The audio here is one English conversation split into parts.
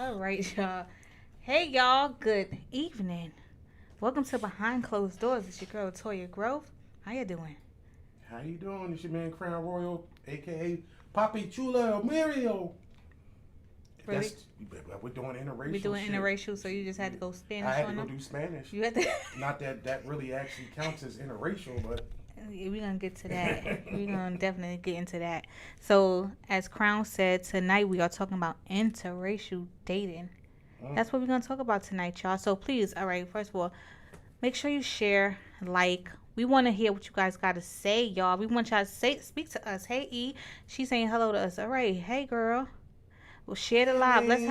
All right, y'all. Hey, y'all. Good evening. Welcome to Behind Closed Doors. It's your girl Toya Grove. How you doing? How you doing? It's your man Crown Royal, aka Papi Chula Mario. Really? We're doing We interracial doing shit. interracial, so you just had to go I Spanish had to on go them. do Spanish. You had to. Not that that really actually counts as interracial, but We're gonna get to that. We're gonna definitely get into that. So, as Crown said, tonight we are talking about interracial dating. mm, That's what we're gonna talk about tonight, y'all. So please, all right. First of all, make sure you share, like. We want to hear what you guys got to say, y'all. We want y'all to speak to us. Hey, E, she's saying hello to us. All right, hey, girl. Well, share the hey live. man,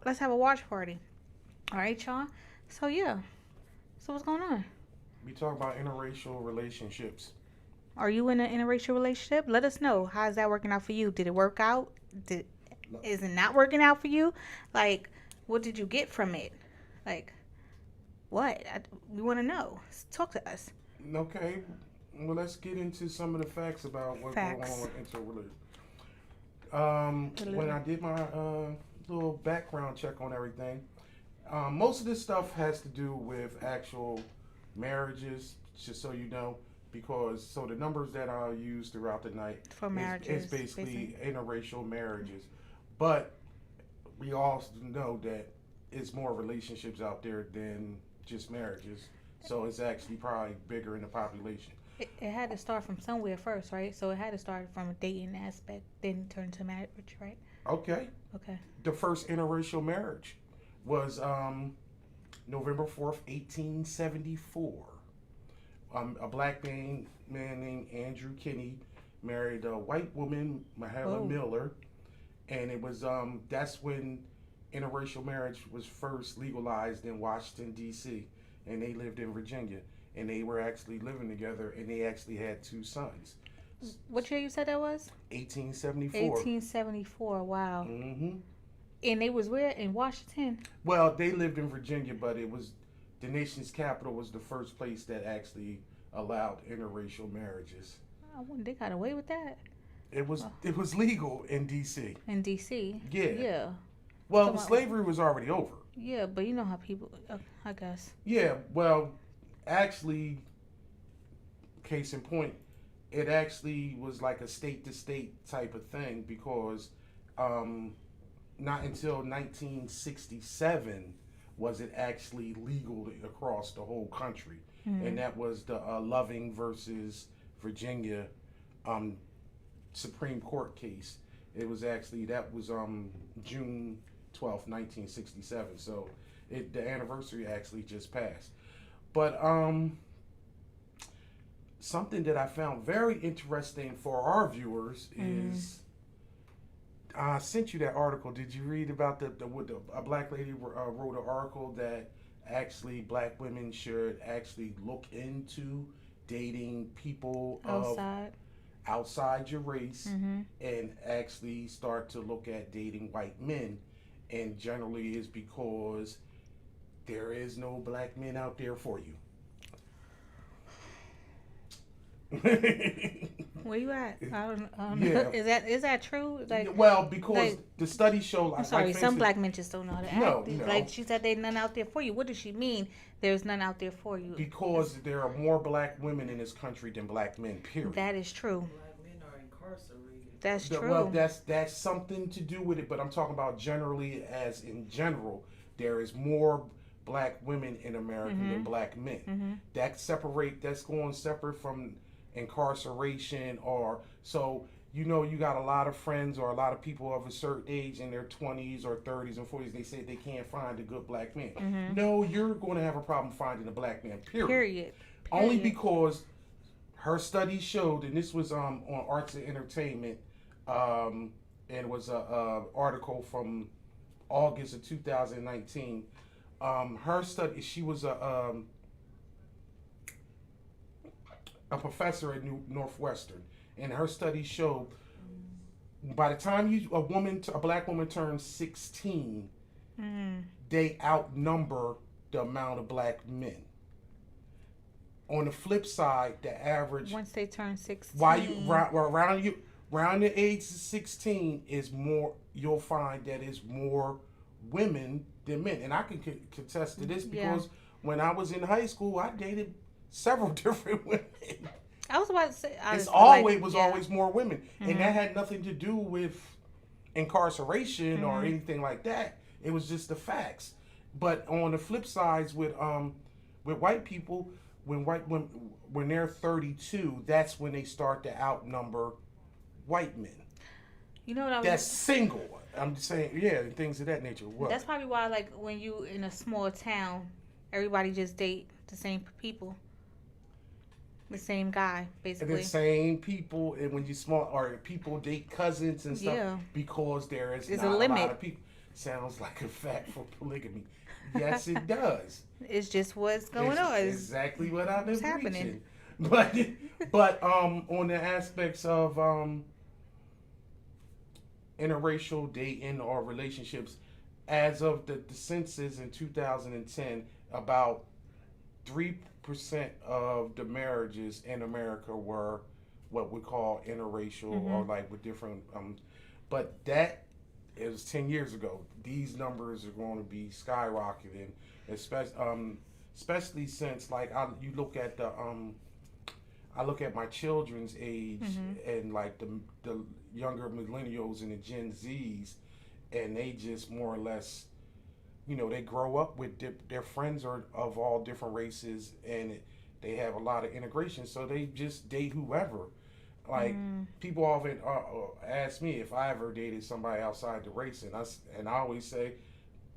Let's have a watch party. All right, y'all. So yeah. So what's going on? we talk about interracial relationships. Are you in an interracial relationship? Let us know. How's that working out for you? Did it work out? Did Is it not working out for you? Like, what did you get from it? Like, what? We want to know. Talk to us. Okay, well let's get into some of the facts about what's going on Facts. with interreligion. A When little. I did my little background check on everything, most of this stuff has to do with actual marriages, just so you know, because so the numbers that I'll use throughout the night For is marriages, basically. basically interracial marriages. But we all know that it's more relationships out there than just marriages. So it's actually probably bigger in the population. It had to start from somewhere first, right? So it had to start from a dating aspect, then turn to marriage, right? Okay, Okay. the first interracial marriage was November 4th, 1874. A black man named Andrew Kinney married a white woman, Mahela Whoa. Miller, and it was that's when interracial marriage was first legalized in Washington D.C. and they lived in Virginia, and they were actually living together, and they actually had two sons. What year you said that was? 1874. 1874. Wow. Mm-hmm. And they was where? In Washington? Well, they lived in Virginia, but it was the nation's capital was the first place that actually allowed interracial marriages. I wonder they got away with that. Oh, It was legal in D.C. in D.C. Yeah. Yeah. Well, Talking about, slavery was already over. yeah, but you know how people, I guess. Yeah. Well, actually, case in point, it actually was like a state to state type of thing because um, not until 1967 was it actually legal across the whole country, Mm-hmm. and that was the Loving versus Virginia um, Supreme Court case. It was actually that was June 12th, 1967. So the anniversary actually just passed. But something that I found very interesting for our viewers Mm-hmm. is I sent you that article. Did you read about a black lady wrote an article that actually black women should actually look into dating people of Outside. outside your race Mm-hmm. and actually start to look at dating white men, and generally is because there is no black men out there for you. Where you at? I don't know. Yeah. Is that true? Well, because Like the studies show, I'm like sorry, for some instance, black men just don't know how to no, act. no, Like she said, there's none out there for you. What does she mean? There's none out there for you. because there are more black women in this country than black men. Period. That is true. Black men are incarcerated. That's Well, true. that's something to do with it, but I'm talking about generally, as in general, there is more black women in America than Mhm. black men. Mhm. That's going separate from incarceration or so. You know, you got a lot of friends or a lot of people of a certain age in their 20s or 30s and 40s. They say they can't find a good black man. Mhm. No, you're going to have a problem finding a black man. Period. Period. Only Period. because her study showed, and this was on Arts and Entertainment, and it was a article from August of 2019. Her study, she was a professor at Northwestern, and her study showed by the time a black woman turns 16, Mhm. they outnumber the amount of black men. On the flip side, the average Once they turn 16. why you around the age of 16 is more. You'll find that is more women than men. And I can contest to this Yeah. because when I was in high school, I dated several different women. I was about to say, It's honestly, always was yeah. always more women, and Mhm. that had nothing to do with incarceration or Mhm. anything like that. It was just the facts. But on the flip sides with white people, when they're 32, that's when they start to outnumber white men. You know what I That's was. single. I'm just saying, yeah, and things of that nature. What? That's probably why, like, when you in a small town, everybody just date the same people, the same guy, And the basically. same people, and when you small or people date cousins and stuff Yeah. because there is There's a not a lot limit. of people. Sounds like a fact for polygamy. Yes, it does. It's just what's going It's on. It's exactly what I've been what's happening. preaching. But on the aspects of interracial dating or relationships, as of the census in 2010, about 3% of the marriages in America were what we call interracial or Mhm. like with different. But that is 10 years ago. These numbers are going to be skyrocketing, especially since like you look at I look at my children's age Mhm. and like the younger millennials and the Gen Zs, and they just more or less, they grow up with their friends are of all different races, and they have a lot of integration, so they just date whoever. Like Mm. people often ask me if I ever dated somebody outside the race, and I always say,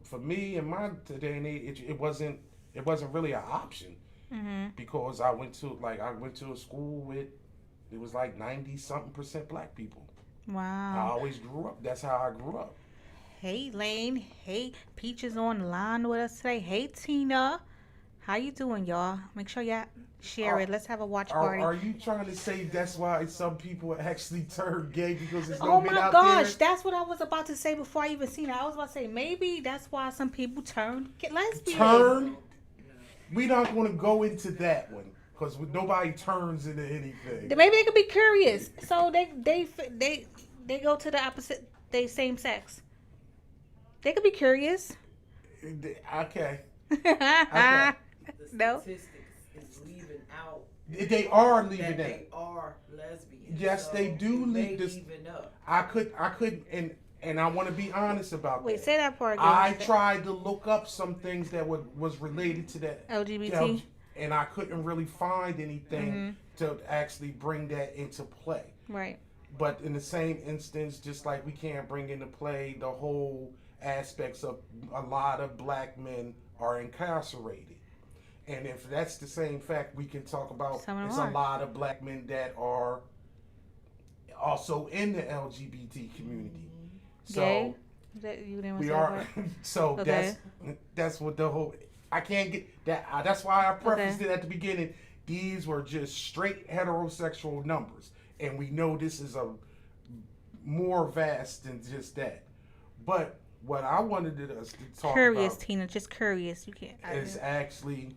for me in my today and age, it wasn't really an option Mhm. because I went to a school with it was like 90 something% black people. I Wow. always grew up. That's how I grew up. Hey Lane. Hey Peaches on the line with us today. Hey Tina. How you doing, y'all? Make sure y'all share Are, it. Let's have a watch are party. are you trying to say that's why some people actually turn gay because there's no Oh men my out gosh, there? that's what I was about to say before I even seen it. I was about to say maybe that's why some people turn get lesbian. Turn. We're not going to go into that one because nobody turns into anything. Maybe they could be curious, so they go to the opposite. They same sex. They could be curious. Okay. Okay. The No. statistics is leaving out They are that leaving they that. are lesbians. Yes, so they do it may leave this. even up. I could, and I want to be honest about Wait, that. say that part again. I tried to look up some things that was related to that, LGBT. and I couldn't really find anything Mhm. to actually bring that into play. Right. But in the same instance, just like we can't bring into play the whole aspects of a lot of black men are incarcerated. And if that's the same fact, we can talk about Some of them it's a are. lot of black men that are also in the LGBT community. Gay. So You didn't want to we say that are part. so Okay. that's what the whole I can't get that that's why I prefaced Okay. it at the beginning. These were just straight heterosexual numbers, and we know this is a more vast than just that. But what I wanted us to talk Curious, about Tina. Just curious. You can't. is actually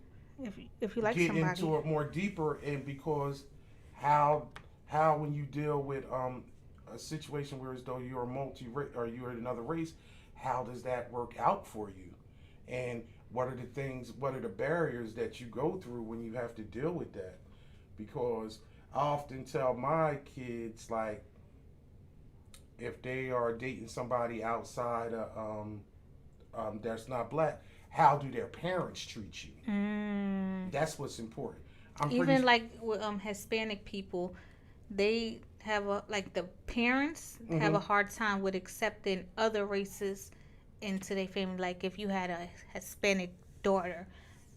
If you like get somebody. into it more deeper, and because how how when you deal with a situation where as though you're a multi or you're another race, how does that work out for you, and what are the barriers that you go through when you have to deal with that? Because I often tell my kids, like, if they are dating somebody outside of that's not black, how do their parents treat you? Mm. That's what's important. I'm Even pretty. like with Hispanic people, they have a like the parents have Mm-hmm. a hard time with accepting other races into their family. Like if you had a Hispanic daughter,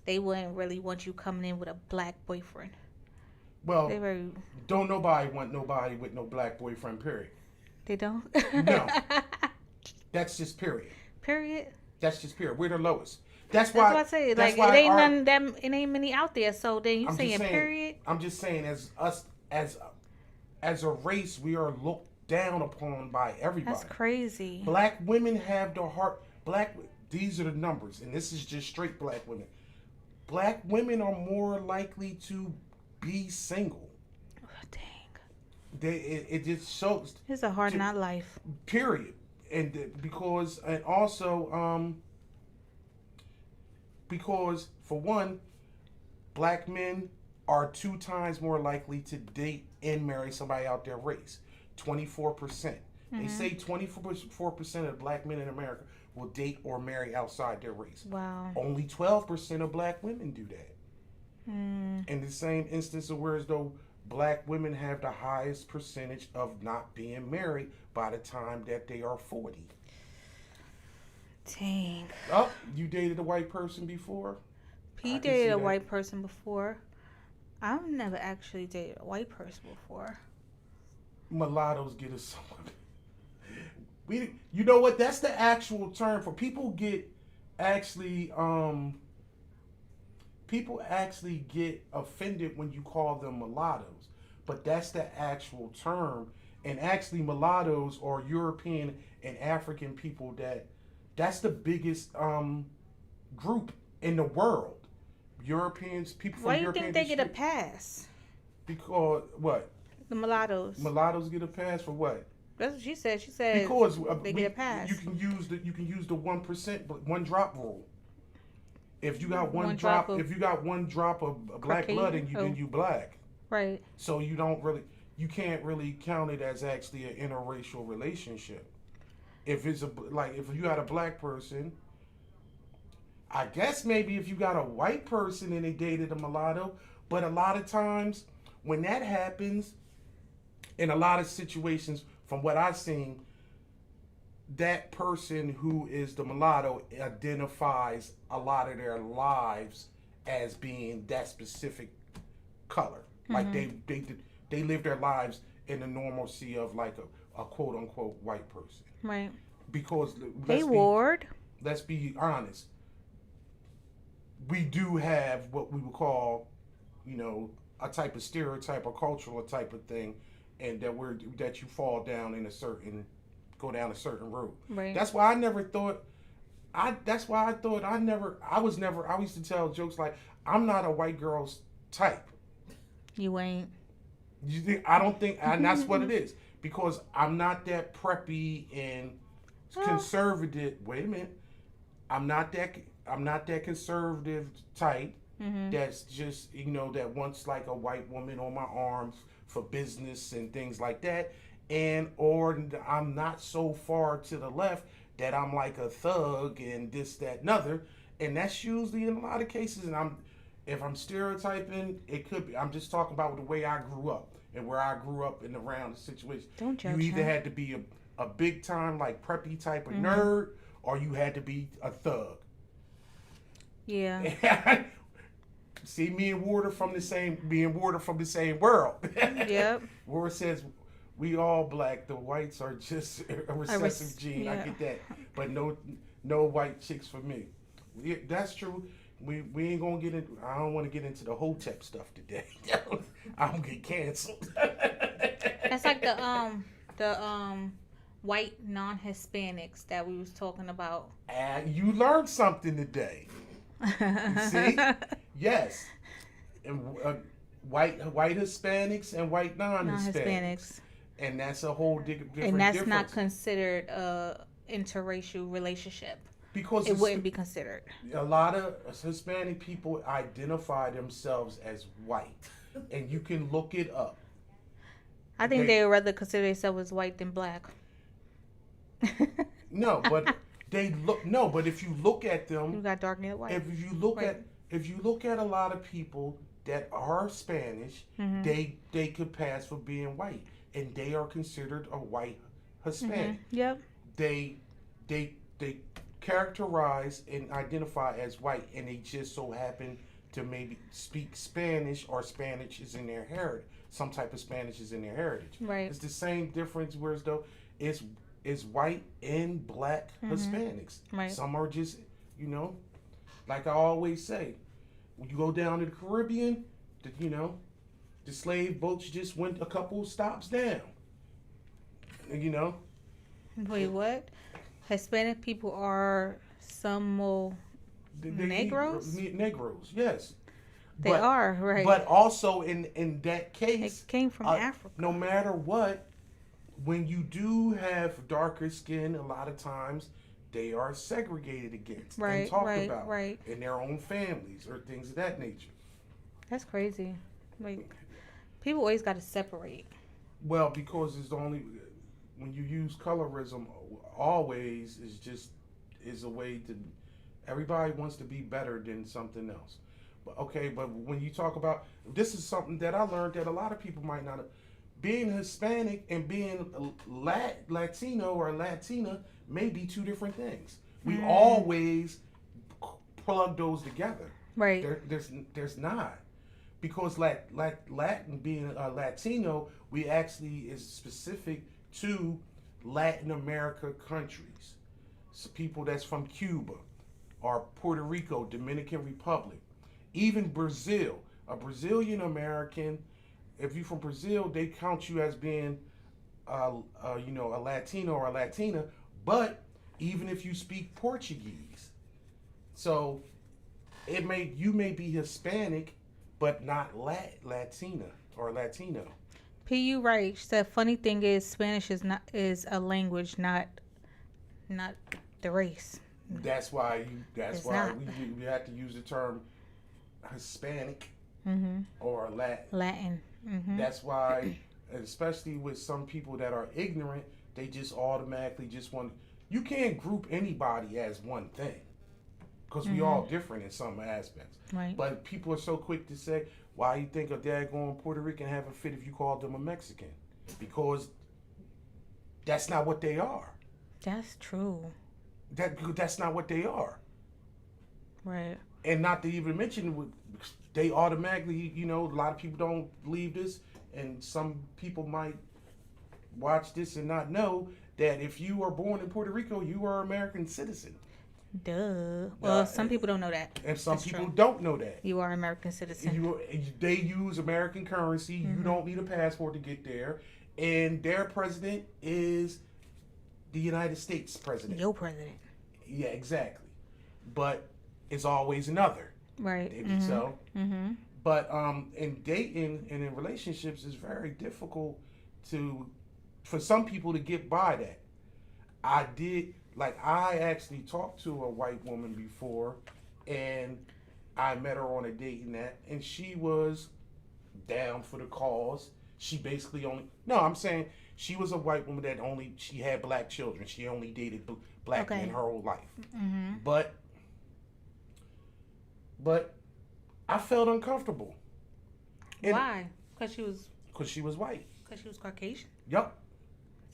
they wouldn't really want you coming in with a black boyfriend. They Well, very don't nobody want nobody with no black boyfriend. Period. they don't. No, that's just period. Period. That's just period. We're the lowest. That's That's what why. I say. That's Like it why ain't our. none them. It ain't many out there. So then you I'm just saying saying. period? I'm just saying, as us as a race, we are looked down upon by That's everybody. crazy. Black women have the heart. These are the numbers, and this is just straight black women. Black women are more likely to be single. Oh, dang, It just shows. it's a hard to- not life. Period. and also because for one, black men are 2 times more likely to date and marry somebody out their race. 24%. They say 24% of black men in America will date or marry outside their race. Wow. Only 12% of black women do that. Mm. In the same instance of whereas though black women have the highest percentage of not being married by the time that they are 40. Dang. Oh, you dated a white person before? P I can see dated a that. white person before. I've never actually dated a white person before. Mulattoes get us somewhere. You know what? That's the actual term for people get actually people actually get offended when you call them mulattoes, but that's the actual term. And actually, mulattoes are European and African people that's the biggest group in the world. Europeans, people from Why do you European think they get a descent- pass? Because what? The mulattoes. Mulattoes get a pass for what? That's what she said. She said Because they get a pass. You can use the 1%, but 1 drop rule. If you got one One drop, drop of if you got 1 drop of black blood in you, then you black. Right. So you can't really count it as actually an interracial relationship. If it's if you got a black person, I guess maybe if you got a white person and they dated a mulatto, but a lot of times when that happens, in a lot of situations, from what I've seen, that person who is the mulatto identifies a lot of their lives as being that specific color. Like they live their lives in the normalcy of like a quote unquote white person. Right. Because Hey, Ward. let's be honest. We do have what we would call, a type of stereotype or cultural type of thing, and that you fall down go down a certain road. Right. That's why I never thought. I used to tell jokes like I'm not a white girl's type. You ain't. You think I don't think, and that's what it is because I'm not that preppy and conservative. Wait a minute, I'm not that conservative type. That's just that wants like a white woman on my arms for business and things like that, or I'm not so far to the left that I'm like a thug and this, that, and other, and that's usually in a lot of cases. And if I'm stereotyping, it could be. I'm just talking about the way I grew up and where I grew up and around the situation. Don't judge You either her. had to be a big time like preppy type of nerd, or you had to be a thug. Yeah. See, me and Warder from the same world. Yep. Ward says we all black. The whites are just a recessive gene. yeah. I get that, but no white chicks for me. That's true. We ain't gonna get in. I don't want to get into the Hotep stuff today. I'm gonna get canceled. That's like the white non-Hispanics that we was talking about. And you learned something today. See? Yes. And white Hispanics and white non-Hispanics. And that's a whole different And that's difference. not considered a interracial relationship. Because It wouldn't be considered. a lot of Hispanic people identify themselves as white. And you can look it up. I think they would rather consider themselves as white than black. No, but but if you look at them, You got dark and white. if you look Right. at a lot of people that are Spanish, they could pass for being white, and they are considered a white Hispanic. Yep. They characterize and identify as white, and they just so happen to maybe speak Spanish, or Spanish is in their heritage. Some type of Spanish is in their heritage. Right. It's the same difference, whereas though it's white and black Hispanics. Right. Some are just, like I always say, when you go down to the Caribbean, the slave boats just went a couple stops down. Wait, what? Hispanic people are some Negroes? Negroes, yes. They are, right. But also in that They case, came from Africa. no matter what, when you do have darker skin, a lot of times they are segregated against and Right, talked right, about right. in their own families or things of that nature. That's crazy. Like people always got to separate. Well, because it's the only when you use colorism, always is just is a way to everybody wants to be better than something else. But okay, but when you talk about this is something that I learned that a lot of people might not have. Being Hispanic and being Latino or Latina may be two different things. We always plug those together. Right. There's not because Latin being a Latino, we actually is specific to Latin America countries. So people that's from Cuba or Puerto Rico, Dominican Republic, even Brazil. A Brazilian American, if you're from Brazil, they count you as being, a Latino or a Latina. But even if you speak Portuguese, so you may be Hispanic, but not Latina or Latino. P.U. Right. She said, funny thing is, Spanish is a language, not the race. That's why It's not. we have to use the term Hispanic Mm-hmm. or Latin. Latin. Mm-hmm. That's why, especially with some people that are ignorant, they just automatically just want. You can't group anybody as one thing because we all different in some aspects. Right. But people are so quick to say, "Why you think a daggone Puerto Rican have a fit if you called them a Mexican?" Because that's not what they are. That's true. That's not what they are. Right. And not to even mention, they automatically, a lot of people don't believe this, and some people might watch this and not know that if you are born in Puerto Rico, you are an American citizen. Duh. Well, some people don't know that. And some That's people true. don't know that. You are an American citizen. They use American currency. You don't need a passport to get there. And their president is the United States president. Your president. Yeah, exactly. But it's always another. Right. So, Mm-hmm. but in dating and in relationships, it's very difficult for some people to get by that. I actually talked to a white woman before, and I met her on a date and she was down for the cause. She basically I'm saying she was a white woman that she had black children. She only dated black men her whole life. Mm-hmm. But I felt uncomfortable. And Why? Because she was white. Because she was Caucasian. Yep.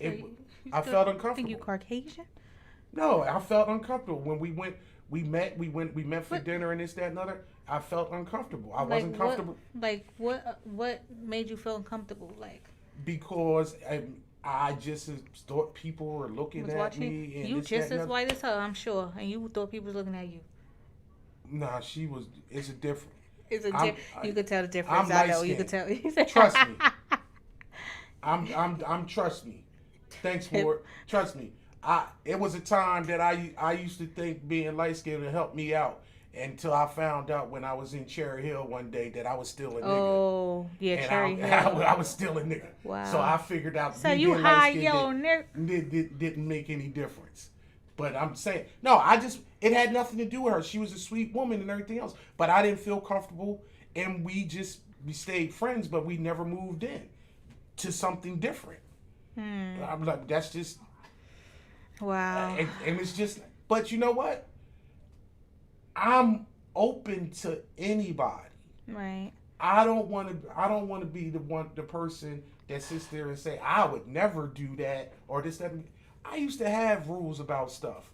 So I felt Think uncomfortable. you Caucasian? No, I felt uncomfortable when we met for dinner and this, that, and other. I felt uncomfortable. I wasn't comfortable What made you feel uncomfortable? Like because I just thought people were looking was at watching me. And you this, just that, and as other. white as her, I'm sure, and you thought people was looking at you. Nah, she was. It's a different. You could tell the difference. I'm I know you could tell. Trust me. I'm trust me. Thanks for it. Trust me. It was a time that I used to think being light skinned would help me out until I found out when I was in Cherry Hill one day that I was still a nigga. Oh, yeah, And Cherry Hill. I was still a nigga. Wow. So I figured out So me you being high light-skinned yo nigga. didn't make any difference. But I'm saying it had nothing to do with her. She was a sweet woman and everything else. But I didn't feel comfortable, and we stayed friends, but we never moved in to something different. I'm like, that's just Wow. and it's just. But you know what? I'm open to anybody. Right. I don't want to be the person that sits there and say I would never do that or this that. I used to have rules about stuff.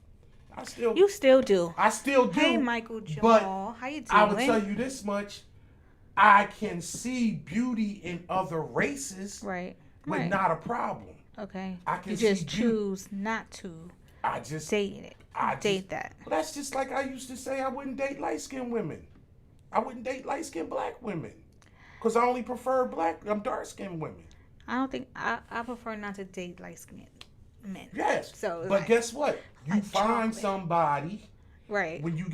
You still do. I still do. Hey, Michael Jamal. But How you doing? I would tell you this much: I can see beauty in other races, Right. with Right. not a problem. Okay. I can You just see choose not to I just date it. Date that. Well, that's just like I used to say I wouldn't date light skinned women. I wouldn't date light skinned black women because I only prefer dark skinned women. I don't think I prefer not to date light skinned men. Yes. So but like, guess what? You like find chocolate. somebody Right. when you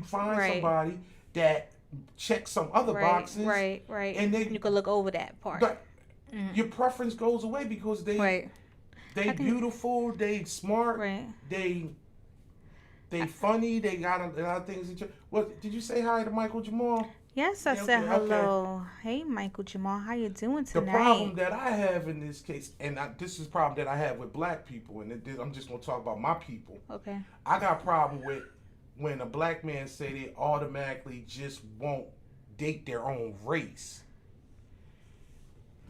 find Right. somebody that checks some other boxes. Right. And you can look over that part. But your preference goes away because Right. They I think beautiful. They smart. right. They they funny. They got a lot of things. What did you say hi to Michael Jamal? Yes, I Yeah, said okay, okay. hello. Hey, Michael Jamal, how you doing The problem tonight? that I have in this case, and this is a problem that I have with black people, and I'm just gonna talk about my people. Okay. I got a problem with when a black man say they automatically just won't date their own race.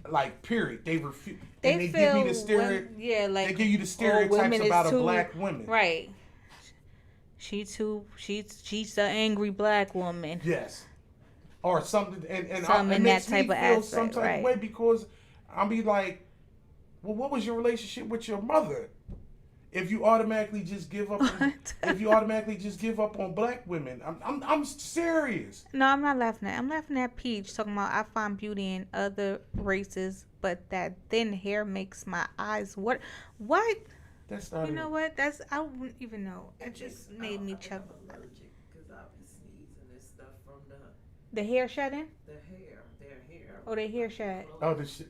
Like period. They refuse, and They they give me the feel when yeah, They like give you the oh, stereotypes women is about a too black woman. right. She's the angry black woman. Yes, or something, Some it in that makes type me of feel some aspect, type of right? way because I'll be like, well, what was your relationship with your mother? If you automatically just give up, What? if you automatically just give up on black women, I'm serious. No, I'm not laughing at. I'm laughing at Peach talking about I find beauty in other races, but that thin hair makes my eyes what? What? That's not You know even. what? That's I don't even know. It It just makes, made me I think chuckle. I'm allergic because I've been sneezing and stuff from The hair shedding their hair. or the hair shed? Oh, the shit.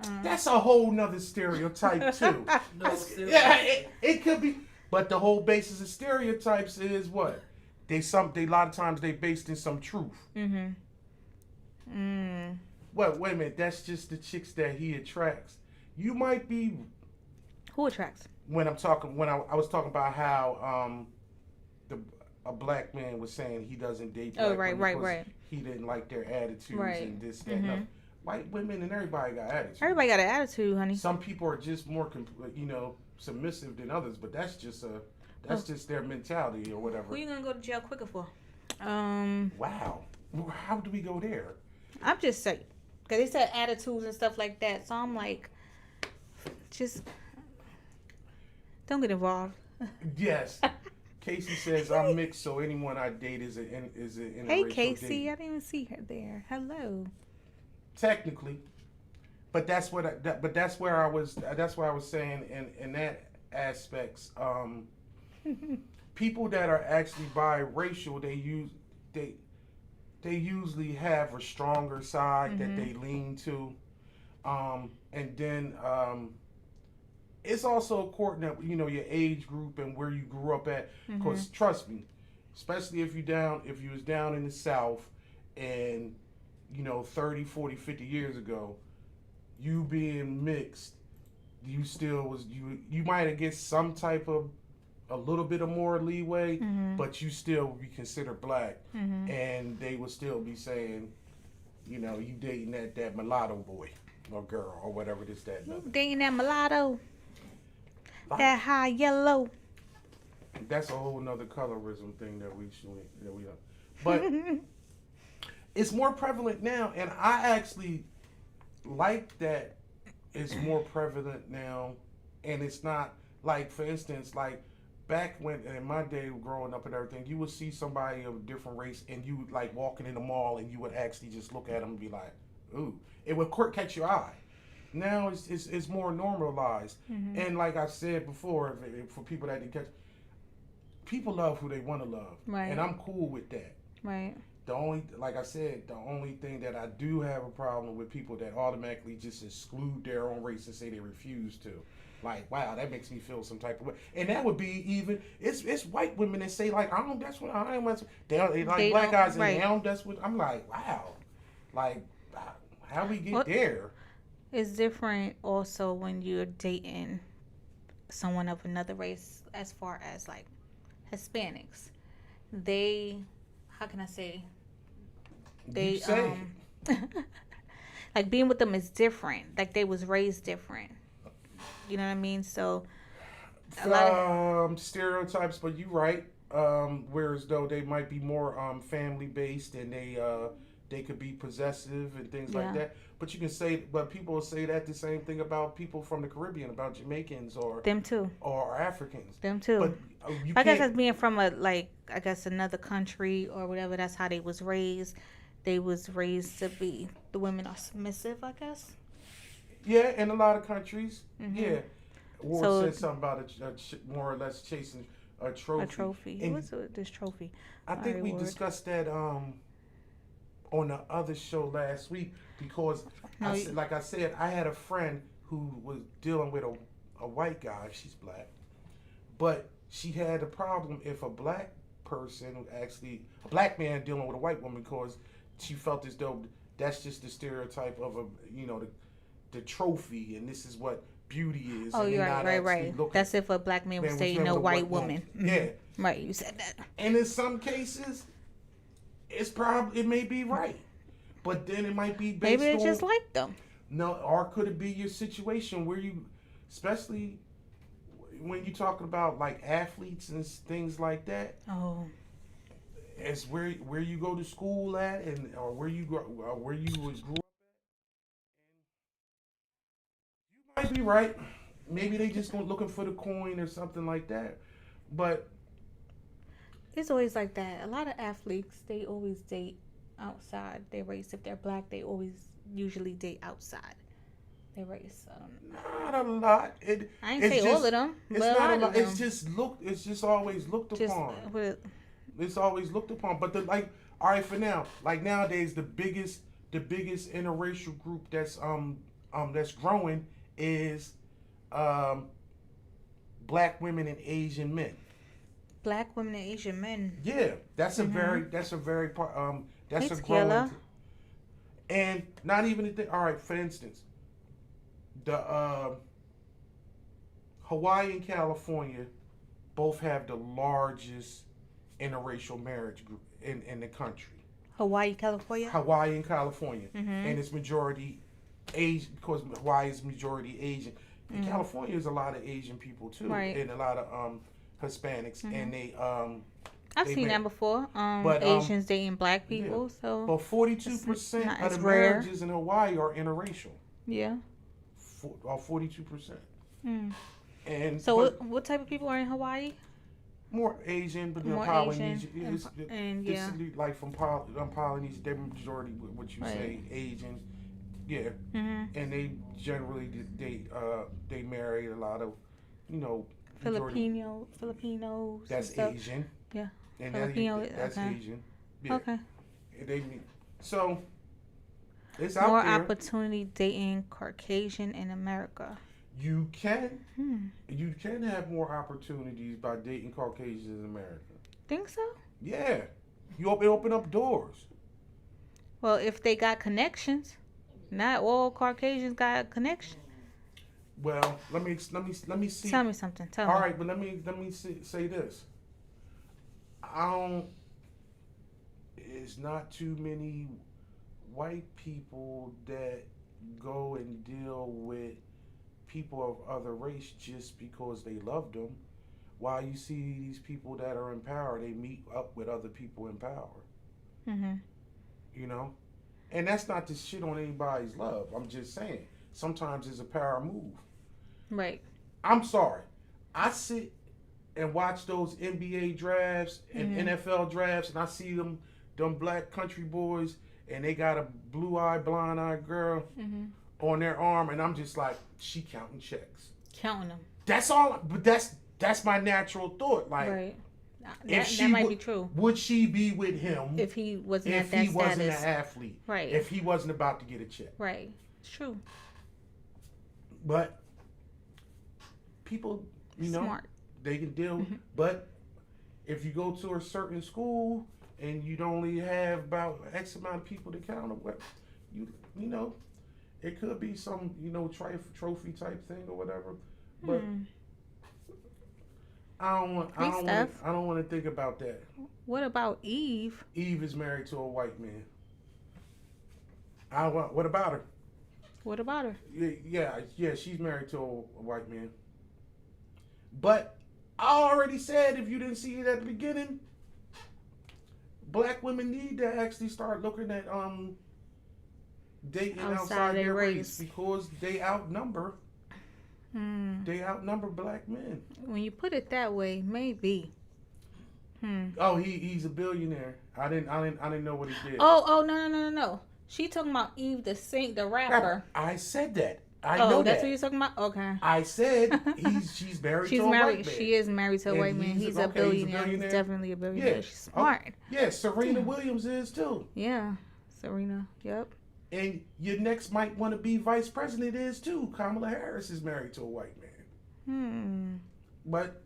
Uh, That's a whole nother stereotype too. No, Yeah, seriously. it could be, but the whole basis of stereotypes is what they a lot of times they based in some truth. mhm. Mm. Well, wait a minute, that's just the chicks that he attracts. You might be Who attracts? I was talking about how the a black man was saying he doesn't date Oh, black right, women right, because right, he didn't like their attitudes right. and this that and other. Mhm. White women and everybody got attitudes. Everybody got an attitude, honey. Some people are just more submissive than others, but Oh, that's just their mentality or who whatever. you gonna go to jail quicker for? Wow, how do we go there? I'm just saying, cause they said attitudes and stuff like that. So I'm like, just don't get involved. Yes, Casey says I'm mixed, so anyone I date is an Hey, interracial Casey, date. I didn't even see her there. Hello. Technically, but but that's where I was. That's why I was saying in that aspects. People that are actually biracial, they they usually have a stronger side that Mhm. they lean to, and then it's also important that your age group and where you grew up at. Mhm. Because trust me, especially if you was down in the South, and 30, 40, 50 years ago, you being mixed, you still was you might have get some type of a little bit of more leeway, Mhm. but you still would be considered black, Mhm. and they would still be saying, you dating that mulatto boy or girl or whatever it is that and other. Dating that mulatto, Like, that high yellow. that's a whole nother colorism thing that we don't. But it's more prevalent now, and I actually like that it's more prevalent now, and it's not like, for instance, like back when in my day growing up and everything, you would see somebody of a different race, and you would like walking in the mall, and you would actually just look at them and be like, "Ooh," it would catch your eye. Now it's more normalized, Mhm. and like I said before, for people that didn't catch, people love who they want to love, and Right. I'm cool with that. Right. Like I said, the only thing that I do have a problem with people that automatically just exclude their own race and say they refuse to. Like, wow, that makes me feel some type of way. And that would be even it's white women that say like, I don't. That's what I am. They like They black don't. guys and they Right. don't. That's what I'm like. Wow, like how we get What there? is different also when you're dating someone of another race, as far as like Hispanics. They, how can I say? You They say like being with them is different. Like they was raised different. You know what I mean? So a lot of stereotypes, but you're right. Whereas though they might be more family based and they could be possessive and things like yeah, that. But you can say, but people will say that the same thing about people from the Caribbean, about Jamaicans them too. or Africans. Them too. But you I guess can't. as being from a like I guess another country or whatever, that's how they was raised. They was raised to be the women are submissive, I guess. Yeah, in a lot of countries, Mhm. yeah. War So said something about more or less chasing a a trophy, trophy. and What's this trophy? I My think we reward. discussed that on the other show last week because No, like I said, I had a friend who was dealing with a white guy. She's black, but she had a problem if a black person actually a black man dealing with a white woman because she felt as though that's just the stereotype of a the trophy and this is what beauty is. Oh, and you're they're right, not right, actually right. looking That's if a black man was man was dating dealing a with white woman. Yeah, Right, you said that. and in some cases, it may be right, but then it might be based Maybe they on just like them. no, or could it be your situation where you, especially when you're talking about like athletes and things like that, Oh, it's where you go to school at and or where you where you was grew up. You might be right. Maybe they just going looking for the coin or something like that. But it's always like that. A lot of athletes, they always date outside their race. If they're black, they always usually date outside their race. I don't know. not a lot. I ain't It's say just, all of them, It's but a not lot a of lot. them. It's just looked. It's just always looked Just upon. with It's always looked upon. But the like, all right, for now, like nowadays, the biggest interracial group that's growing is um black women and Asian men. black women and Asian men. Yeah, that's a very that's It's a growing killer. and not even a thing. All right, for instance, the Hawaii and California both have the largest interracial marriage group in the country. Hawaii, California. Hawaii and California, Mm-hmm. and it's majority Asian because Hawaii is majority Asian. In Mhm. California, there's a lot of Asian people too, Right. and a lot of Hispanics, and they I've they seen ma- that before. but, Asians dating black people. So but 42% not of as the rare. marriages in Hawaii are interracial. yeah. 42%, Mm. and So but what type of people are in Hawaii? more Asian, but More Polynesian. Asian and yeah. It's like from Polynesian, they're majority what you say Asian. Yeah, Mm-hmm. and they generally they marry a lot of majority- Filipinos. and that's stuff. Asian. Yeah. And Filipino, that's okay. Asian. Yeah. Okay. They so it's out More there. opportunity dating Caucasian in America. You can Hmm. have more opportunities by dating Caucasians in America. Think so? Yeah, you open up doors. Well, if they got connections, not all Caucasians got connections. Well, let me see. Tell me something. Tell All me. right, but let me say this. I don't. It's not too many white people that go and deal with people of other race just because they love them. While you see these people that are in power, they meet up with other people in power. Mm-hmm. You know, and that's not to shit on anybody's love. I'm just saying sometimes it's a power move. Right. I'm sorry. I sit and watch those NBA drafts and NFL drafts, and I see them black country boys, and they got a blue-eyed, blonde-eyed girl on their arm, and I'm just like, she counting checks. Counting them. That's all. But that's my natural thought. Like, Right. if That might be true. would she be with him If he wasn't if at that he wasn't status. an athlete? Right. If he wasn't about to get a check. Right. It's true. But people, Smart. they can deal. But if you go to a certain school and you only have about X amount of people to count, what you know, it could be some trophy type thing or whatever. But I don't want to think about that. What about Eve? Eve is married to a white man. What about her? What about her? Yeah, she's married to a white man. But I already said, if you didn't see it at the beginning, black women need to actually start looking at dating outside their race because they outnumber. They outnumber black men. When you put it that way, maybe. Oh, he's a billionaire. I didn't know what he did. Oh, no. She talking about Eve the rapper. I said that. I know that's that. what you're talking about? Okay. I said she's married to a white man. She is married to a And white man. He's a billionaire. He's definitely a billionaire. Yeah. She's smart. Yeah, Serena Williams is too. Yeah. Serena. Yep. And your next might want to be vice president is too. Kamala Harris is married to a white man. But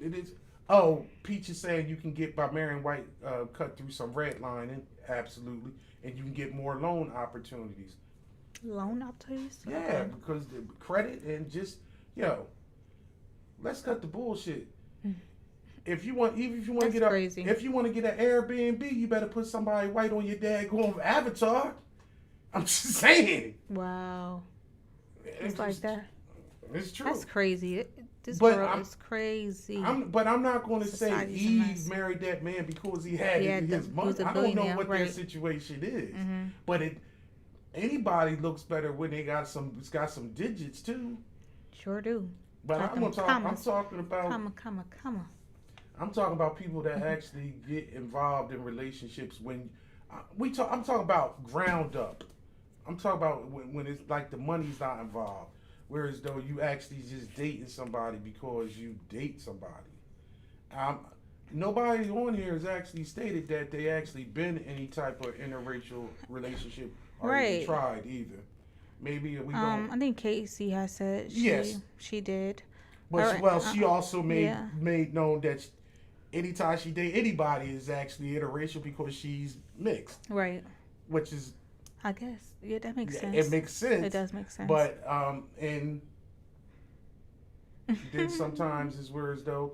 it is. Oh, Peach is saying you can get by marrying white, cut through some redlining, absolutely, and you can get more loan opportunities. Loan opportunities? Yeah, Okay. because the credit and just let's cut the bullshit. If you want, even if you want to That's get crazy. if you want to get an Airbnb, you better put somebody white on your daggone avatar. I'm just saying. Wow. It's It's like just- that. It's true. That's crazy. This But world I'm- is crazy. But I'm not going to say Society's a Eve mess. married that man because he had He had his he money. was a I don't know billionaire, what their right. situation is, Mhm. but anybody looks better when they got some digits too. Sure do. But Got I'm them talking commas. about Comma. I'm talking about people that actually get involved in relationships when I'm talking about ground up. I'm talking about when it's like the money's not involved. Whereas though you actually just dating somebody because you date somebody. Nobody on here has actually stated that they actually been in any type of interracial relationship or even Right. tried either. Maybe we don't. I think Casey has said Yes. she did. But Alright, she also yeah. made known that anytime she date anybody is actually interracial because she's mixed, Right. which is I guess. Yeah, that makes sense. it makes sense. It does make sense. But and then sometimes it's where as though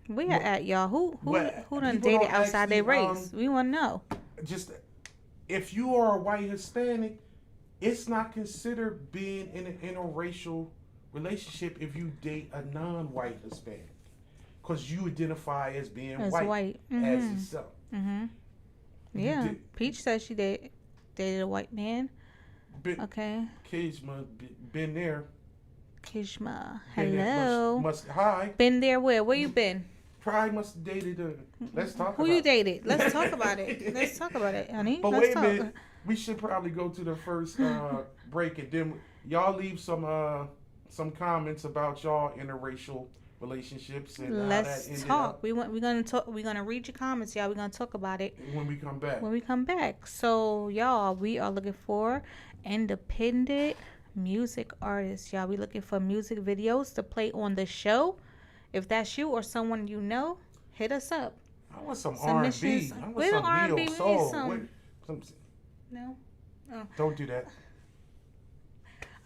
where you at, y'all? Who what- done people dated don't outside their actually, race? We want to know. just if you are a white Hispanic, it's not considered being in an interracial relationship if you date a non-white Hispanic, because you identify as being As white, white. as Mhm. yourself. Mhm. You Yeah. did- Peach said she dated a white man. Been, Okay. Kishma, been there. Kishma. Been there. Hello. Hi. Been there where? Where you been? Probably must have dated her. Let's talk Who about you dated? Let's talk about it. Let's talk about it, honey. But Let's wait a talk. minute. We should probably go to the first break, and then y'all leave some comments about y'all interracial relationships and how that Let's ended talk. up We're gonna talk. We're gonna read your comments, y'all. We're gonna talk about it when we come back. when we come back. So, y'all, we are looking for independent music artists, y'all. We looking for music videos to play on the show. If that's you or someone you know, hit us up. I want some R&B. Submissions. I want Where the some R&B? We neo need soul. some- Some- No. Don't do that.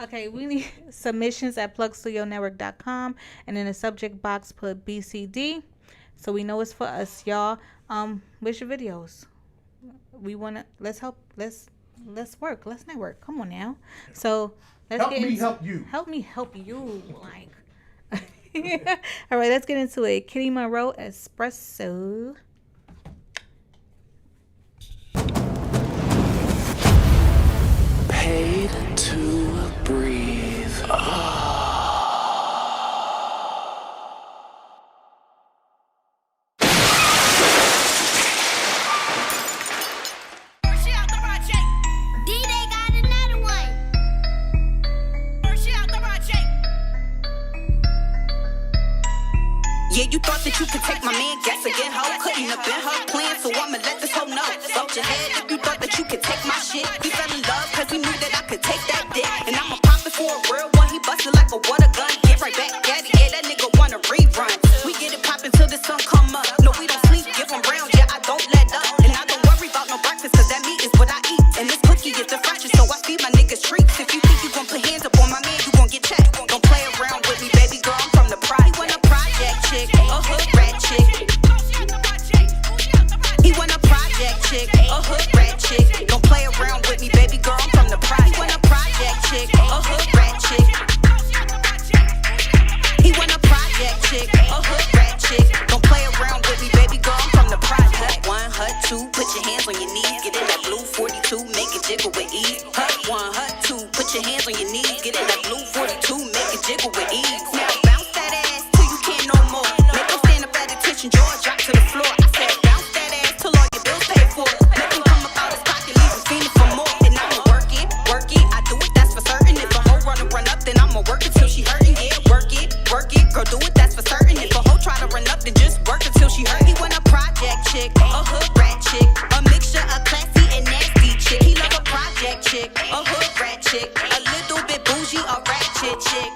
Okay, we need submissions at plugstudionetwork.com, and in the subject box put BCD, so we know it's for us, y'all. Where's your videos? We wanna let's work, let's network. Come on now. So let's Help get me into, help you. help me help you. Like, all right, let's get into it. Kitty Monroe, Espresso. Paid to breathe. She out the project. D-Day got another one. She out the project. Yeah, you thought that you could take my man, guess again, ho. Couldn't have been her plan, so I'ma let this hoe know. Bump your head if you thought that you could take my shit. He fell in love cause he knew that I could take that dick. And I'ma pop it for a real one, he busted like a water gun. Get right back at it, yeah, that nigga wanna rerun. We get it poppin' till the sun come up. No, we don't sleep, give him round, yeah, I don't let up. And I don't worry about no breakfast cause that meat is what I eat. And this cookie is the freshest, so I feed my niggas treats. If you think you gon' put hands up on my man, you gon' get checked. Don't play around with me, baby girl, I'm from the project. He want a project chick, a hood rat chick. He want a project chick, a hood rat chick. Don't play around with me, baby girl, I'm from the project. He want a project chick, a hood rat chick. He want a project chick, a hood rat chick. Don't play around with me, baby girl, I'm from the project. Hut 1, hut 2, put your hands on your knees. Get in that blue 42, make it jiggle with ease. Hut 1, hut 2, put your hands on your knees. Get in that blue 42, make it jiggle with ease. Now bounce that ass till you can't no more. Make him stand up at attention, jaw drop to the floor. I said bounce that ass till all your bills paid for. Make him come up out his pocket, leave him feeling for more. And I'ma work it, I do it, that's for certain. If a hoe run up, then I'ma work it till she hurtin'. Yeah, work it, girl, do it, that's for certain. If a hoe try to run up, then just work it till she hurt. He want a project chick, a hood rat chick, a mixture of classy and nasty chick. He love a project chick, a hood rat chick, a little bit bougie, a ratchet chick.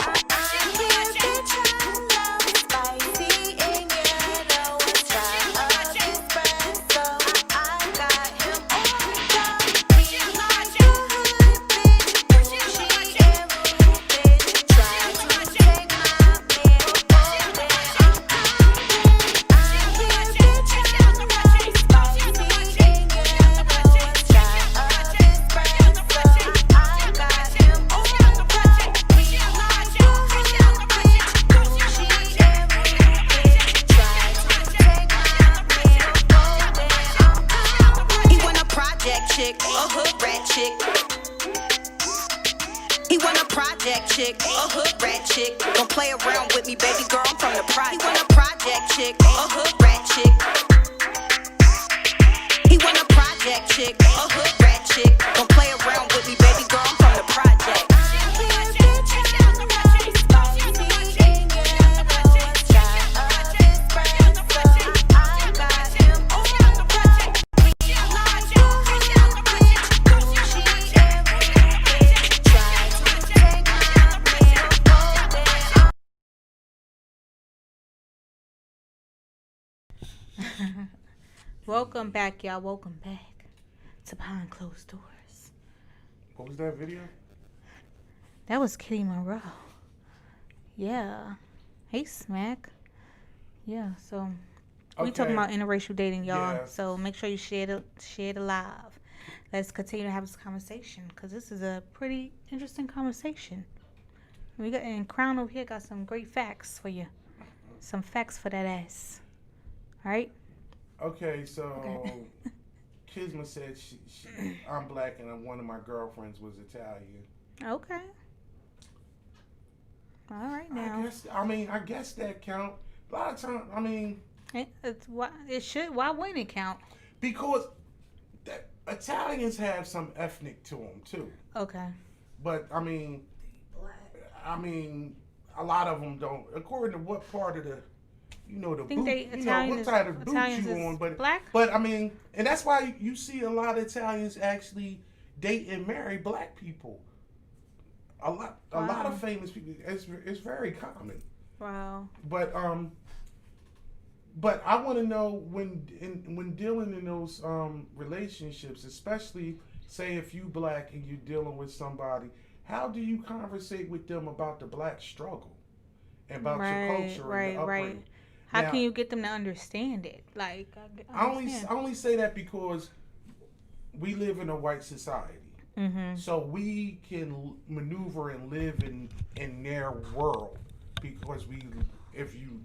chick, a hood rat chick. He want a project chick, a hood rat chick. Don't play around with me, baby girl, I'm from the project. He want a project chick, a hood rat chick. He want a project chick, a hood rat chick. Don't play around with me, baby girl, I'm from the project. Welcome back, y'all. Welcome back to Behind Closed Doors. What was that video? That was Kitty Monroe. Yeah. Hey, Smack. Yeah, so we talking about interracial dating, y'all. Yeah. So make sure you share the live. Let's continue to have this conversation because this is a pretty interesting conversation. We got, and Crown over here got some great facts for you. Some facts for that ass. All right? Okay, so Kisma said I'm black and one of my girlfriends was Italian. Okay. All right now. I guess that count. A lot of times, Why wouldn't it count? because Italians have some ethnic to them too. Okay. But a lot of them don't. According to what part of the, the Think boot, Italian what is- side of the boot Italians you is on. But black? and that's why you see a lot of Italians actually date and marry black people. A lot of famous people. It's very common. Wow. But I want to know when dealing in those relationships, especially say if you black and you're dealing with somebody, how do you conversate with them about the black struggle and about your culture and your upbringing? How Now, can you get them to understand it? Like, I only say that because we live in a white society. Mm-hmm. So we can maneuver and live in their world because if you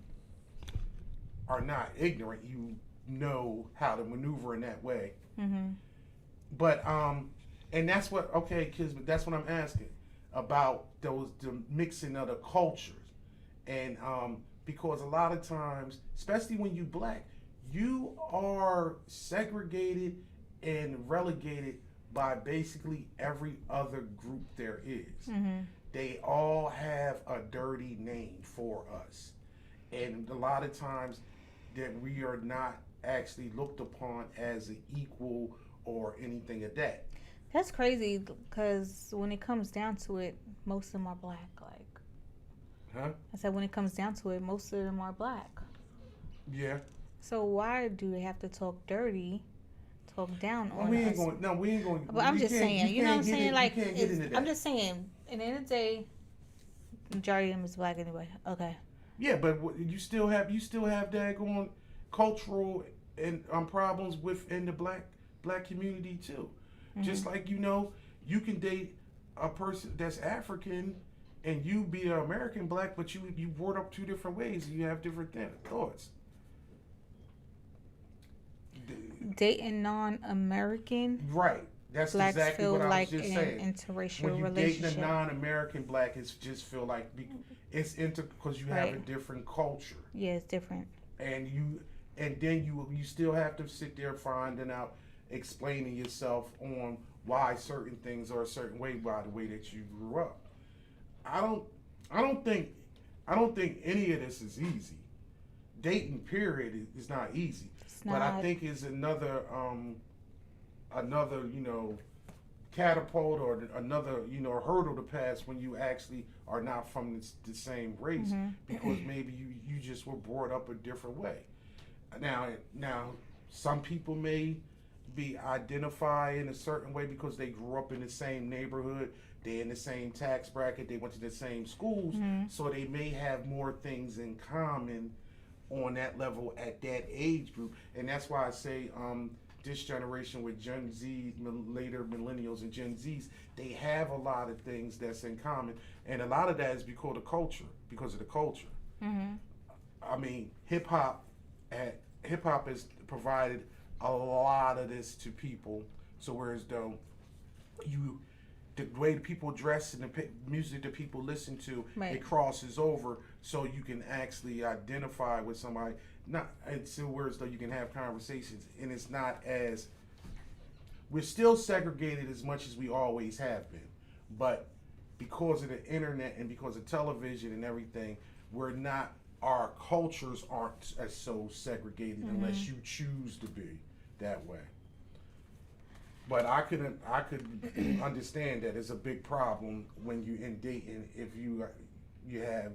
are not ignorant, you know how to maneuver in that way. Mm-hmm. But and that's what kids. But that's what I'm asking about the mixing of the cultures, and because a lot of times, especially when you black, you are segregated and relegated by basically every other group there is. Mm-hmm. They all have a dirty name for us. And a lot of times that we are not actually looked upon as an equal or anything of that. That's crazy because when it comes down to it, most of them are black. Huh? I said when it comes down to it, most of them are black. Yeah. So why do they have to talk dirty, talk down on we ain't us? we ain't going. But I'm just saying, you know what I'm saying? Like, can't get into that. I'm just saying, at the end of the day, majority of them is black anyway. Okay. Yeah, but you still have that going cultural and problems within the black community too. Mm-hmm. Just like you can date a person that's African and you be an American black, but you brought up two different ways. You have different thoughts. Dating non-American Right. That's blacks exactly feel what I like was just in saying. an interracial When you relationship. dating a non-American black, it's just feel like it's because you have a different culture. Yeah, it's different. And then you still have to sit there finding out, explaining yourself on why certain things are a certain way by the way that you grew up. I don't think any of this is easy. Dating period is not easy. But I think it's another catapult or another hurdle to pass when you actually are not from the same race, because maybe you just were brought up a different way. Now some people may be identified in a certain way because they grew up in the same neighborhood, they're in the same tax bracket, they went to the same schools, so they may have more things in common on that level at that age group. And that's why I say this generation with Gen Z, later millennials and Gen Zs, they have a lot of things that's in common, and a lot of that is because of the culture. I mean, hip hop has provided a lot of this to people, So whereas though the way the people dress and the music that people listen to, Right. it crosses over, so you can actually identify with somebody. Not and so whereas though you can have conversations, and it's not as we're still segregated as much as we always have been, but because of the internet and because of television and everything, we're not. Our cultures aren't as so segregated unless you choose to be that way. But I could understand that it's a big problem when you in dating if you have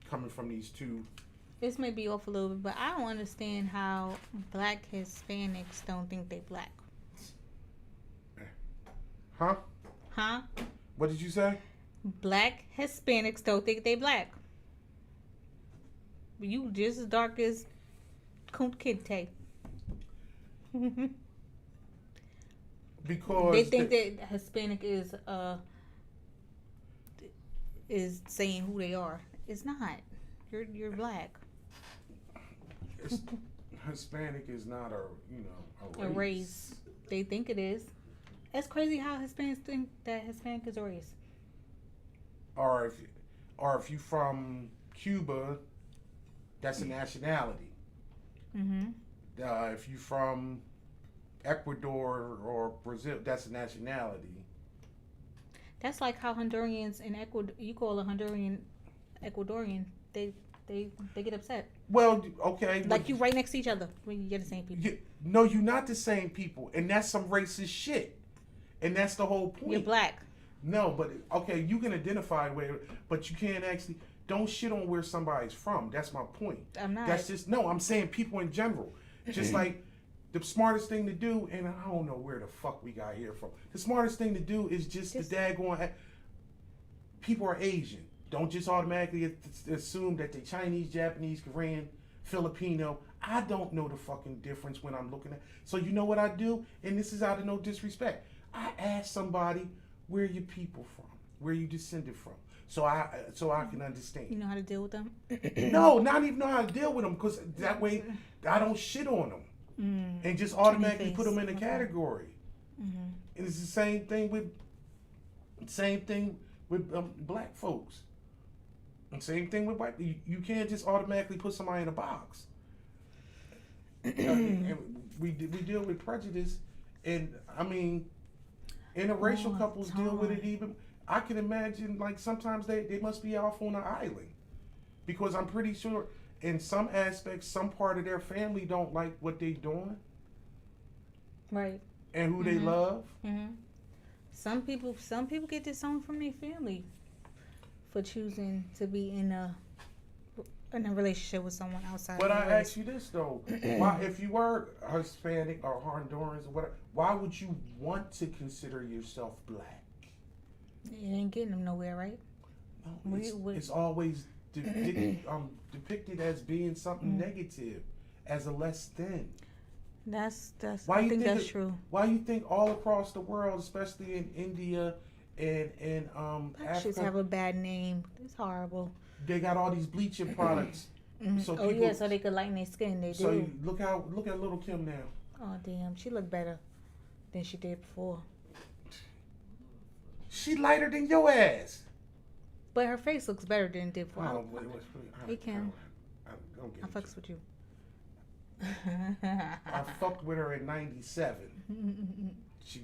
coming from these two. This may be off a little bit, but I don't understand how black Hispanics don't think they black. Huh? Huh? What did you say? Black Hispanics don't think they black. You just as dark as Kunt Kinte. Because They think that Hispanic is saying who they are. It's not. You're black. it's, Hispanic is not a A race. They think it is. It's crazy how Hispanics think that Hispanic is a race. Or if you from Cuba, that's a nationality. Mm-hmm. If you from Ecuador or Brazil, that's a nationality. That's like how Hondurans in Ecuador, you call a Honduran Ecuadorian, they get upset. Well, okay. Like you right next to each other when you get the same people. No, you're not the same people, and that's some racist shit. And that's the whole point. You're black. No, but okay, you can identify where, but you can't actually. Don't shit on where somebody's from. That's my point. I'm not. That's just no. I'm saying people in general. Just like the smartest thing to do, and I don't know where the fuck we got here from. The smartest thing to do is just the daggone. People are Asian. Don't just automatically assume that they're Chinese, Japanese, Korean, Filipino. I don't know the fucking difference when I'm looking at. So you know what I do, and this is out of no disrespect. I ask somebody, where are your people from? Where you descended from? So I can understand. You know how to deal with them? No, not even know how to deal with them, because that way I don't shit on them and just automatically put them in a category. Mm-hmm. And it's the same thing with black folks. And same thing with white. You can't just automatically put somebody in a box. And we deal with prejudice, and I mean, interracial couples deal with it even. I can imagine, like, sometimes they must be off on an island, because I'm pretty sure in some aspects, some part of their family don't like what they doing, Right. and who they love. Mm-hmm. Some people get disowned from their family for choosing to be in a relationship with someone outside. But of I ask you this though: why, if you were Hispanic or Hondurans or whatever, why would you want to consider yourself black? It ain't getting them nowhere, right? No, it's always depicted as being something negative, as a less than. That's Why I you think think that's true. Why you think all across the world, especially in India and Black shits Africa, have a bad name. It's horrible. they got all these bleaching products. So Oh people, yeah, so they could lighten their skin. They so do. you look at Little Kim now. Oh damn, she looked better than she did before. She lighter than your ass. But her face looks better than it did before. Oh, Hey, Kim. don't get I it. fucks with you. I fucked with her in '97. She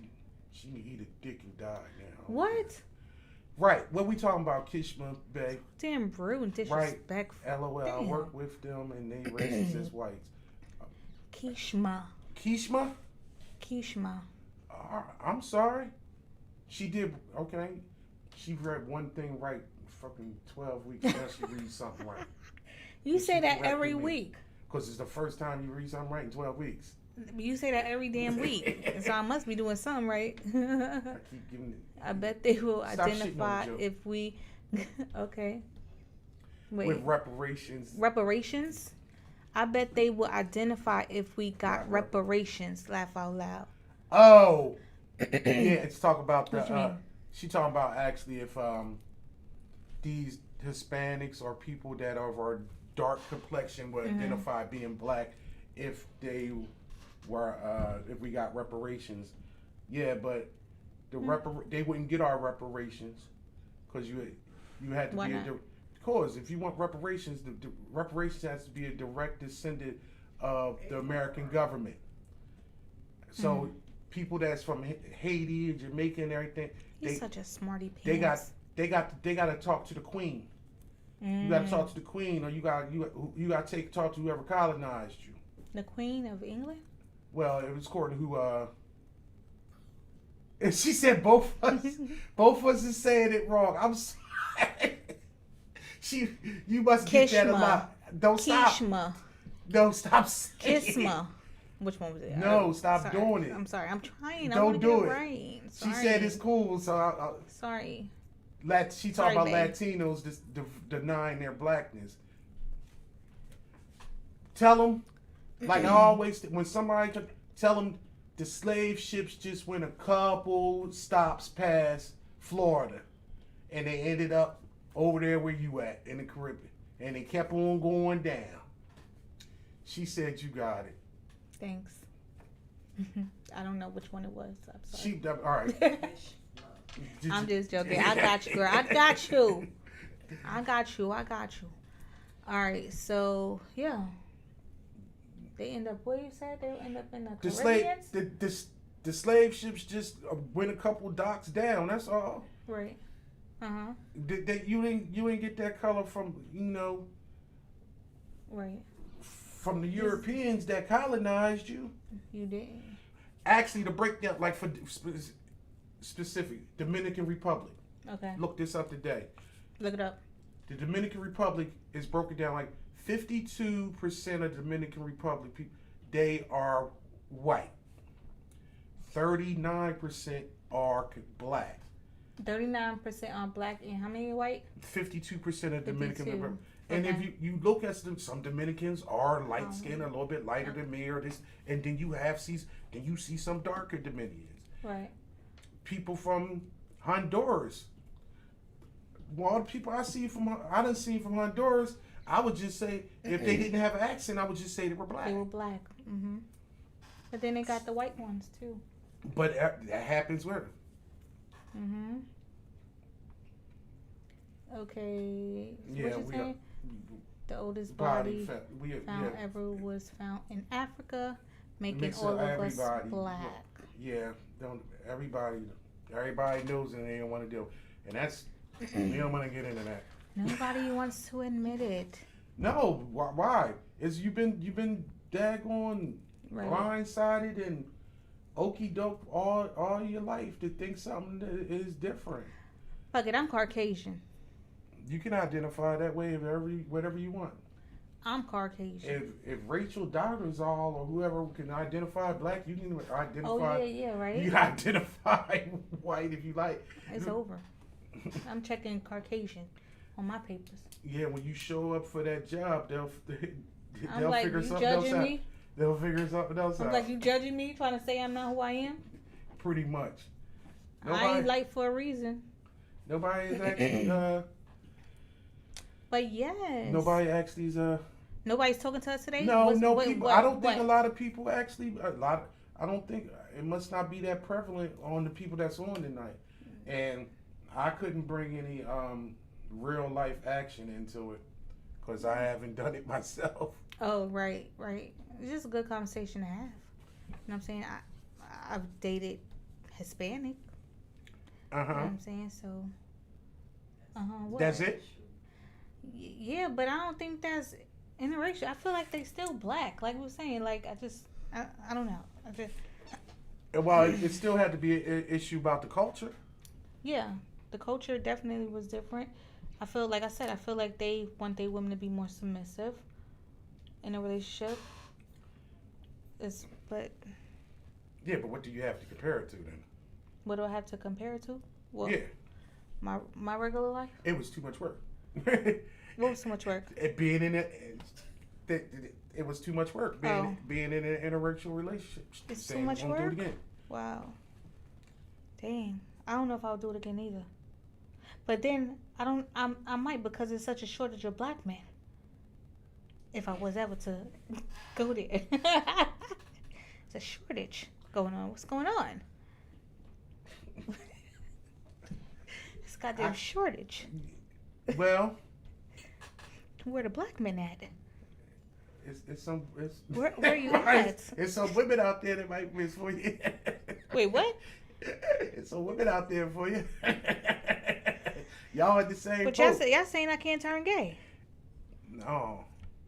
can eat a dick and die now. What? Right. What we talking about, Kishma Bay? Damn rude and disrespectful. LOL. I Damn. work with them and they racist as whites. Kishma. Kishma? Kishma. I'm sorry. She did okay. She read one thing right. Fucking 12 weeks. Now she reads something right. You And say she that corrected every me. week. Because it's the first time you read something right in 12 weeks. You say that every damn week. So I must be doing something right. I keep giving it. I bet they will Stop shitting on identify the joke. if we. Okay. Wait. With reparations. Reparations? I bet they will identify if we got reparations. Laugh out loud. Oh, yeah. It's talking about the. What you mean? She talking about actually if these Hispanics or people that are of our dark complexion would identify being black if they were if we got reparations. Yeah, but they wouldn't get our reparations because you had to Why be not? because if you want reparations, the reparations has to be a direct descendant of the American government. So people that's from Haiti and Jamaica and everything, He's such a smarty pants. they got to talk to the queen. You got to talk to the queen, or you got to talk to whoever colonized you. The Queen of England? Well, it was according to who. And she said both of us is saying it wrong. I'm sorry. You must get that a Kishma. lot. Don't stop. Kishma. Don't stop. saying it. Isma. Which one was it? No, stop Sorry. doing it. I'm sorry. I'm trying. I Don't want to do get it. it right. She Sorry. said it's cool, so Sorry. she talked Sorry, about babe. Latinos just denying their blackness. Tell them, like I always, when somebody tell them the slave ships just went a couple stops past Florida, and they ended up over there where you at in the Caribbean, and they kept on going down. She said you got it. Thanks. I don't know which one it was. I'm sorry. All right. I'm just joking. I got you, girl. I got you. I got you. All right. So, yeah. They end up, what you said? They end up in the Caribbean? The slave ships just went a couple docks down. That's all. Right. Uh-huh. You didn't get that color from Right. from the Europeans that colonized you. You did. Actually, to break down, like for specific Dominican Republic. Okay. Look this up today. Look it up. The Dominican Republic is broken down like 52% of Dominican Republic people, they are white. 39% are black. 39% are black and how many white? 52% of Dominican 52. Republic. And Okay. if you look at some Dominicans are light skinned, a little bit lighter than me, or this, and then you see some darker Dominicans. Right. People from Honduras. Well, all the people I done seen from Honduras, I would just say if they didn't have an accent, I would just say they were black. They were black. Mm-hmm. But then they got the white ones too. But that happens with them. Mm-hmm. Okay. Yeah, What you we saying? The oldest body We found ever was found in Africa, making Mix all of us everybody. black. Yeah, everybody knows and they don't want to deal. And that's we don't want to get into that. Nobody wants to admit it. No, why? You've been daggone Right. blindsided and okey doke all your life to think something is different. Fuck it, I'm Caucasian. You can identify that way whatever you want. I'm Caucasian. If Rachel Dolezal or whoever can identify black, you can identify. Oh yeah, right. You can identify white if you like. It's over. I'm checking Caucasian on my papers. Yeah, when you show up for that job, they'll I'm like, figure you something else judging out. me? They'll figure something else I'm out. like, you judging me, trying to say I'm not who I am? Pretty much. I ain't like for a reason. Nobody is actually. But yes. Nobody actually is. Nobody's talking to us today? No, What- people. what- I don't think what? a lot of people actually. I don't think it must not be that prevalent on the people that's on tonight, and I couldn't bring any real life action into it because I haven't done it myself. Oh, right. It's just a good conversation to have. You know what I'm saying? I've dated Hispanic. You know what I'm saying? So, what? That's it. Yeah, but I don't think that's interracial. I feel like they still black. Like we were saying, like I don't know. Well, it still had to be an issue about the culture. Yeah, the culture definitely was different. I feel like they want their women to be more submissive in a relationship. But Yeah, but what do you have to compare it to then? what do I have to compare it to? Well, Yeah, my regular life. it was too much work. What was so much work? Being in it was too much work. Being in an interracial relationship. It's too Saying, much "Won't do it work? again." Wow. Dang. I don't know if I'll do it again either. But then I might because there's such a shortage of black men. If I was ever to go there. It's a shortage going on. What's going on? This goddamn shortage. Well, Where the black men at? Where you right. at? It's some women out there that might miss for you. Wait, what? It's some women out there for you. Y'all at the same But boat. y'all saying I can't turn gay. No,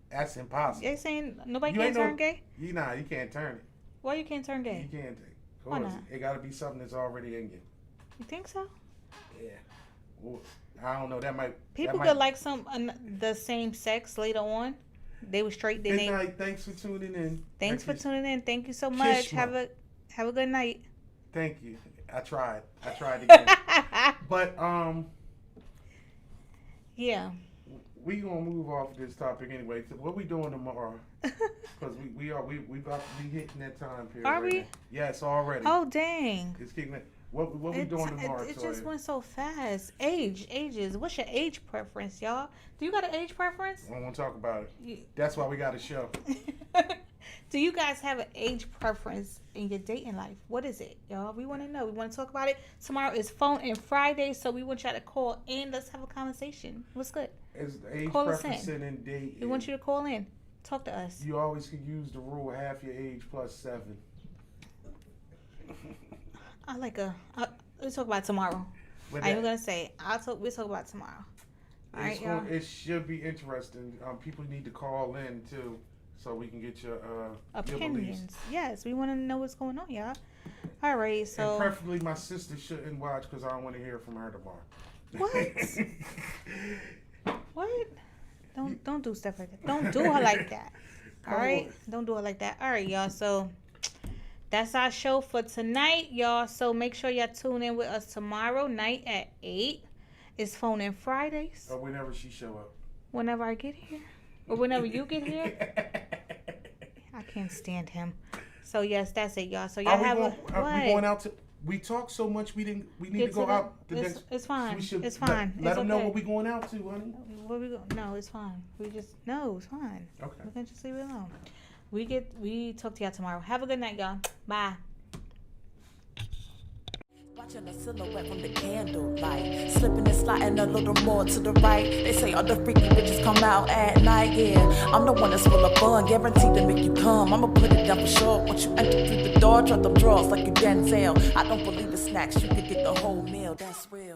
that's impossible. Y'all saying nobody You can ain't turn no- gay? You can't turn it. Why you can't turn You gay? can't. Why not? It got to be something that's already in you. You think so? Yeah. Well, I don't know. That might. People that could might, like the same sex later on. They were straight. Then Good they. night. Thanks for tuning in. Thanks for Kiss- tuning in. Thank you so much. Kishma. Have a good night. Thank you. I tried again. But Yeah. we gonna move off this topic anyway. So what we doing tomorrow? Because we about to be hitting that time period. Are right we? now. Yes, already. Oh dang. It's kicking it. What we doing tomorrow? It just Toya? went so fast. Ages. What's your age preference, y'all? Do you got an age preference? I don't want to talk about it. You- That's why we got a show. Do you guys have an age preference in your dating life? What is it, y'all? We want to know. We want to talk about it. Tomorrow is Phone and Friday, so we want y'all to call in. Let's have a conversation. What's good? It's age Call us preference in. and date. We want you to call in. Talk to us. You always can use the rule half your age plus 7. I like let's talk about tomorrow. But I am that- gonna say we'll talk about tomorrow. All right, y'all. It should be interesting. People need to call in too, so we can get your beliefs. Opinions. Yes, we want to know what's going on, y'all. All right, And so preferably my sister shouldn't watch because I don't want to hear from her tomorrow. What? Don't do stuff like that. Don't do her like that. All Come right, on. don't do her like that. All right, y'all. So that's our show for tonight, y'all. So make sure y'all tune in with us tomorrow night at 8. It's Phone in Fridays. Or whenever she show up. Whenever I get here, or whenever you get here. I can't stand him. So yes, that's it, y'all. So y'all Are we have going, a are what? we going out to? We talk so much. We need Get to go to the- out. The it's- next, it's fine. We should It's fine. Let It's them know okay. what we going out to, honey. Where we go? No, it's fine. No, it's fine. Okay. We can just leave it alone. We talk to y'all tomorrow. Have a good night, y'all. Bye. Watching the silhouette from the candlelight, slipping and sliding a little more to the right. They say all the freaky bitches come out at night. Yeah, I'm the one that's full of fun, guaranteed to make you come. I'ma put it down for sure. Once you enter through the door, drop them drawers like you Denzel. I don't believe in snacks, you could get the whole meal. That's real.